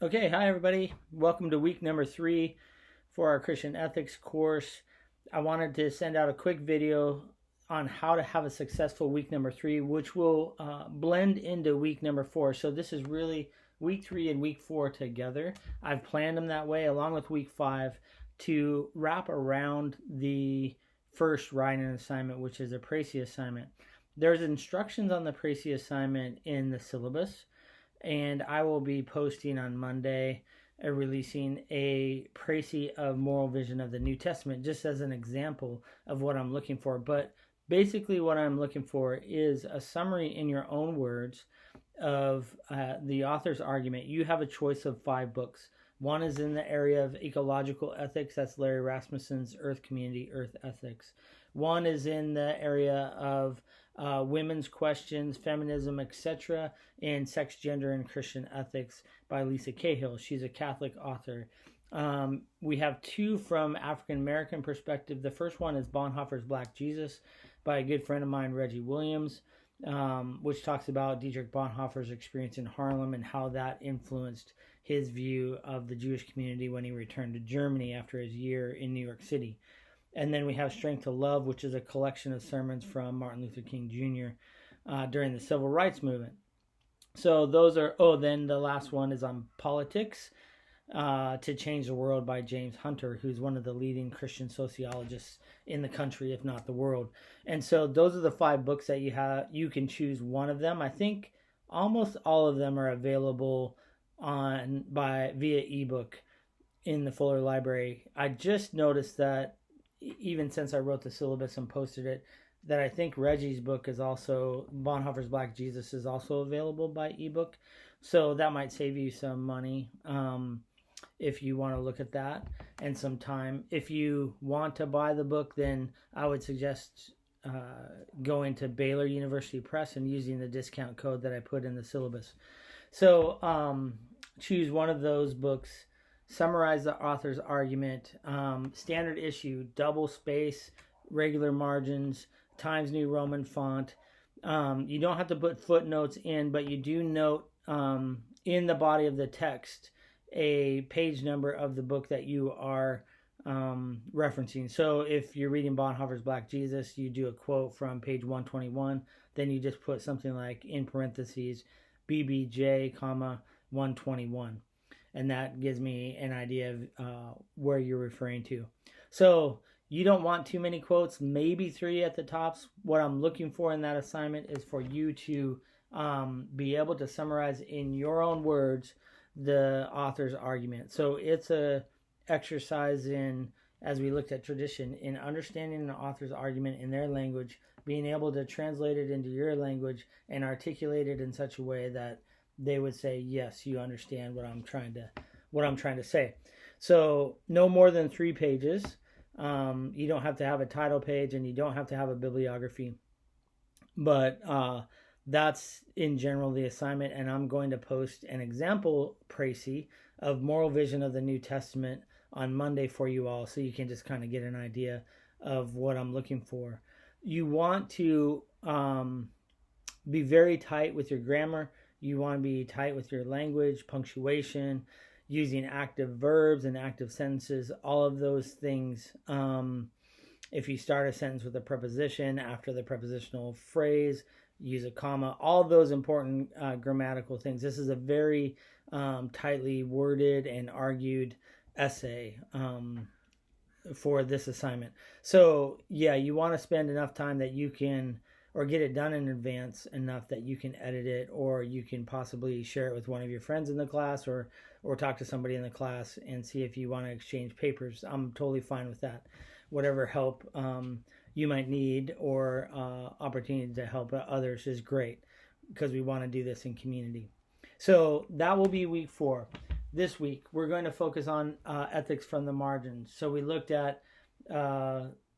Okay, hi everybody. Welcome to week number 3 for our Christian ethics course. I wanted to send out a quick video on how to have a successful week number 3, which will blend into week number 4. So this is really week 3 and week 4 together. I've planned them that way along with week 5 to wrap around the first writing assignment, which is a precis assignment. There's instructions on the precis assignment in the syllabus, and I will be posting on Monday, releasing a précis of moral vision of the New Testament, just as an example of what I'm looking for. But basically what I'm looking for is a summary in your own words of the author's argument. You have a choice of 5 books. One is in the area of ecological ethics. That's Larry Rasmussen's Earth Community, Earth Ethics. One is in the area of women's questions, feminism, etc., and sex, gender, and Christian ethics by Lisa Cahill. She's a Catholic author. We have 2 from African American perspective. The first one is Bonhoeffer's Black Jesus by a good friend of mine, Reggie Williams, which talks about Dietrich Bonhoeffer's experience in Harlem and how that influenced his view of the Jewish community when he returned to Germany after his year in New York City. And then we have Strength to Love, which is a collection of sermons from Martin Luther King Jr. During the Civil Rights Movement. So those are, then the last one is on Politics to Change the World by James Hunter, who's one of the leading Christian sociologists in the country, if not the world. And so those are the 5 books that you have. You can choose one of them. I think almost all of them are available via ebook in the Fuller Library. I just noticed that even since I wrote the syllabus and posted it, that I think Reggie's book is also, Bonhoeffer's Black Jesus is also available by ebook. So that might save you some money if you want to look at that, and some time. If you want to buy the book, then I would suggest going to Baylor University Press and using the discount code that I put in the syllabus. So choose one of those books. Summarize the author's argument, standard issue, double space, regular margins, Times New Roman font. You don't have to put footnotes in, but you do note in the body of the text a page number of the book that you are referencing. So if you're reading Bonhoeffer's Black Jesus, you do a quote from page 121, then you just put something like in parentheses BBJ, 121. And that gives me an idea of where you're referring to. So you don't want too many quotes, maybe 3 at the tops. What I'm looking for in that assignment is for you to be able to summarize in your own words the author's argument. So it's a exercise in, as we looked at tradition, in understanding the author's argument in their language, being able to translate it into your language and articulate it in such a way that they would say, yes, you understand what I'm trying to say. So no more than 3 pages. You don't have to have a title page, and you don't have to have a bibliography. But that's in general the assignment, and I'm going to post an example précis of moral vision of the New Testament on Monday for you all, so you can just kind of get an idea of what I'm looking for. You want to be very tight with your grammar. You want to be tight with your language, punctuation, using active verbs and active sentences, all of those things. If you start a sentence with a preposition, after the prepositional phrase, use a comma, all those important grammatical things. This is a very tightly worded and argued essay for this assignment. So yeah, you want to spend enough time that you can, or get it done in advance enough that you can edit it, or you can possibly share it with one of your friends in the class, or talk to somebody in the class and see if you want to exchange papers. I'm totally fine with that. Whatever help you might need, or opportunity to help others is great, because we want to do this in community. So that will be week 4. This week we're going to focus on ethics from the margins. So we looked at Stassen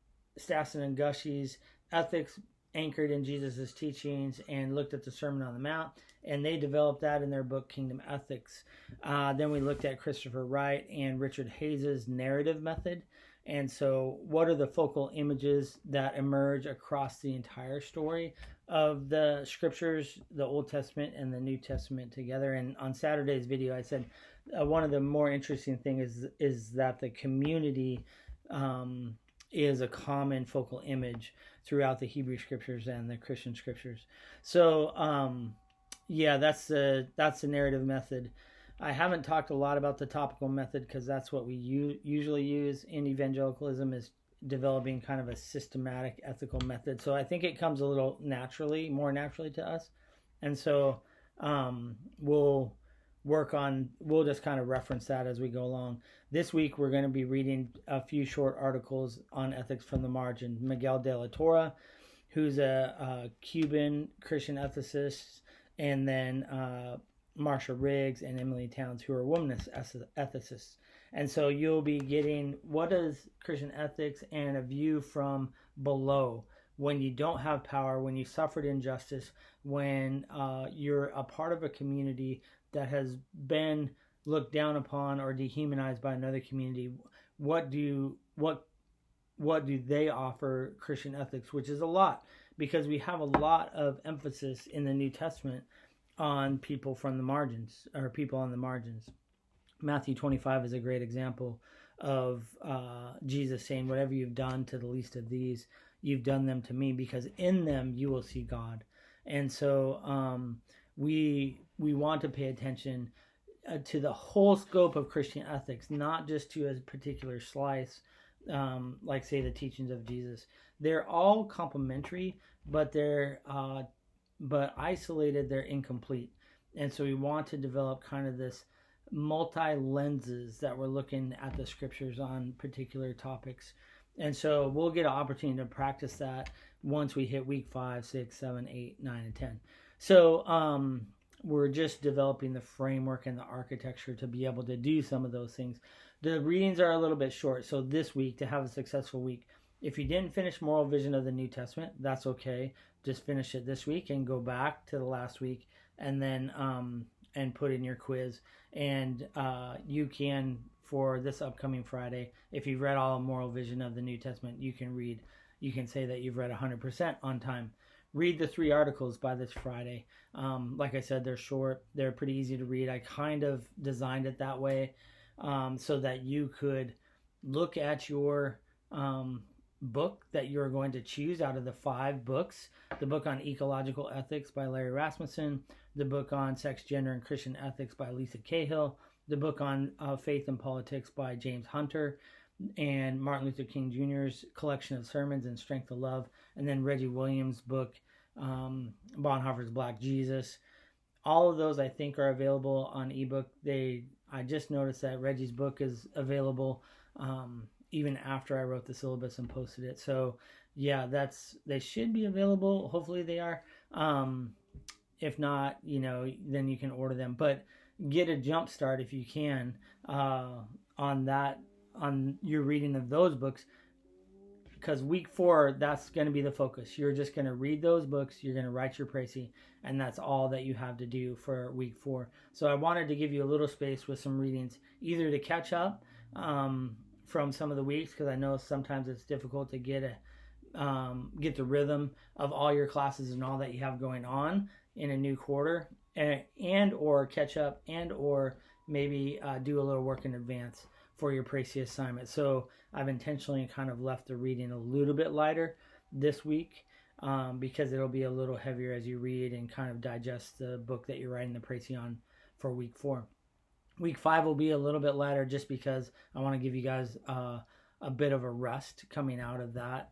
and Gushie's ethics anchored in Jesus' teachings, and looked at the Sermon on the Mount, and they developed that in their book Kingdom Ethics. Then we looked at Christopher Wright and Richard Hayes' narrative method. And so what are the focal images that emerge across the entire story of the scriptures, the Old Testament and the New Testament together. And on Saturday's video, I said one of the more interesting things is that the community is a common focal image throughout the Hebrew scriptures and the Christian scriptures. So yeah, that's the narrative method. I haven't talked a lot about the topical method because that's what we usually use in evangelicalism, is developing kind of a systematic ethical method. So I think it comes a little more naturally to us. And so we'll just kind of reference that as we go along. This week we're going to be reading a few short articles on ethics from the margin. Miguel de la Torre, who's a Cuban Christian ethicist, and then Marsha Riggs and Emily Towns, who are womanist ethicists. And so you'll be getting what is Christian ethics and a view from below, when you don't have power, when you suffered injustice, when you're a part of a community that has been looked down upon or dehumanized by another community. What do they offer Christian ethics, which is a lot, because we have a lot of emphasis in the New Testament on people from the margins, or people on the margins. Matthew 25 is a great example of Jesus saying, whatever you've done to the least of these, you've done them to me, because in them you will see God. And so we want to pay attention to the whole scope of Christian ethics, not just to a particular slice, like say the teachings of Jesus. They're all complementary, but but isolated, they're incomplete. And so we want to develop kind of this multi-lenses that we're looking at the scriptures on particular topics. And so we'll get an opportunity to practice that once we hit week 5, 6, 7, 8, 9, and 10. So we're just developing the framework and the architecture to be able to do some of those things. The readings are a little bit short. So this week, to have a successful week, if you didn't finish Moral Vision of the New Testament, that's okay. Just finish it this week and go back to the last week, and then and put in your quiz. And you can, for this upcoming Friday, if you've read all of Moral Vision of the New Testament, you can say that you've read 100% on time. Read the 3 articles by this Friday. Like I said, they're short. They're pretty easy to read. I kind of designed it that way so that you could look at your book that you're going to choose out of the 5 books. The book on ecological ethics by Larry Rasmussen, the book on sex, gender, and Christian ethics by Lisa Cahill, the book on faith and politics by James Hunter, and Martin Luther King Jr.'s collection of sermons and Strength of Love, and then Reggie Williams' book, Bonhoeffer's Black Jesus. All of those I think are available on ebook. I just noticed that Reggie's book is available even after I wrote the syllabus and posted it. So yeah, they should be available. Hopefully they are. If not, then you can order them. But get a jump start if you can on your reading of those books, because week 4, that's going to be the focus. You're just going to read those books, you're going to write your precis, and that's all that you have to do for week 4. So I wanted to give you a little space with some readings, either to catch up from some of the weeks, because I know sometimes it's difficult to get the rhythm of all your classes and all that you have going on in a new quarter, and or catch up, and or maybe do a little work in advance for your precis assignment. So I've intentionally kind of left the reading a little bit lighter this week because it'll be a little heavier as you read and kind of digest the book that you're writing the precis on for week 4. Week 5 will be a little bit lighter just because I want to give you guys a bit of a rest coming out of that,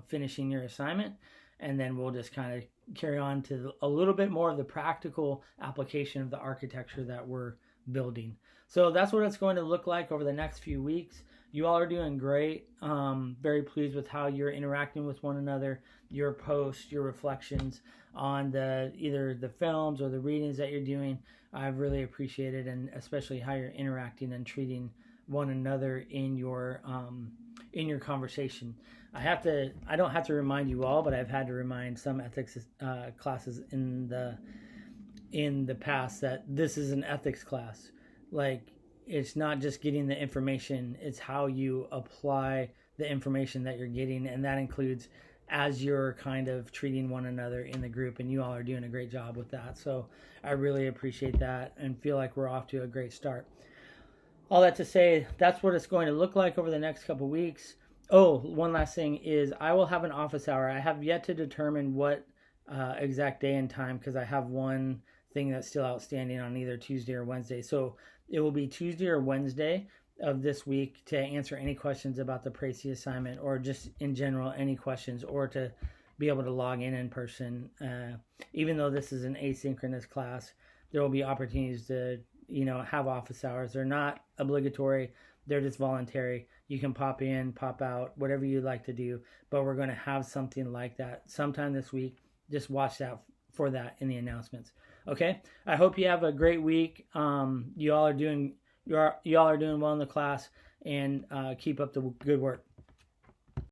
finishing your assignment. And then we'll just kind of carry on to a little bit more of the practical application of the architecture that we're building. So that's what it's going to look like over the next few weeks. You all are doing great. Very pleased with how you're interacting with one another, your posts, your reflections on either the films or the readings that you're doing. I've really appreciated, and especially how you're interacting and treating one another in your conversation. I don't have to remind you all, but I've had to remind some ethics classes in the past that this is an ethics class. Like, it's not just getting the information, it's how you apply the information that you're getting, and that includes as you're kind of treating one another in the group, and you all are doing a great job with that. So I really appreciate that and feel like we're off to a great start. All that to say, that's what it's going to look like over the next couple weeks. Oh, one last thing is I will have an office hour. I have yet to determine what exact day and time, because I have one thing that's still outstanding on either Tuesday or Wednesday. So it will be Tuesday or Wednesday of this week to answer any questions about the precis assignment, or just in general any questions, or to be able to log in person. Even though this is an asynchronous class, there will be opportunities to have office hours. They're not obligatory, they're just voluntary. You can pop in, pop out, whatever you'd like to do, but we're going to have something like that sometime this week. Just watch out for that in the announcements. Okay, I hope you have a great week. You all are doing well in the class, and keep up the good work.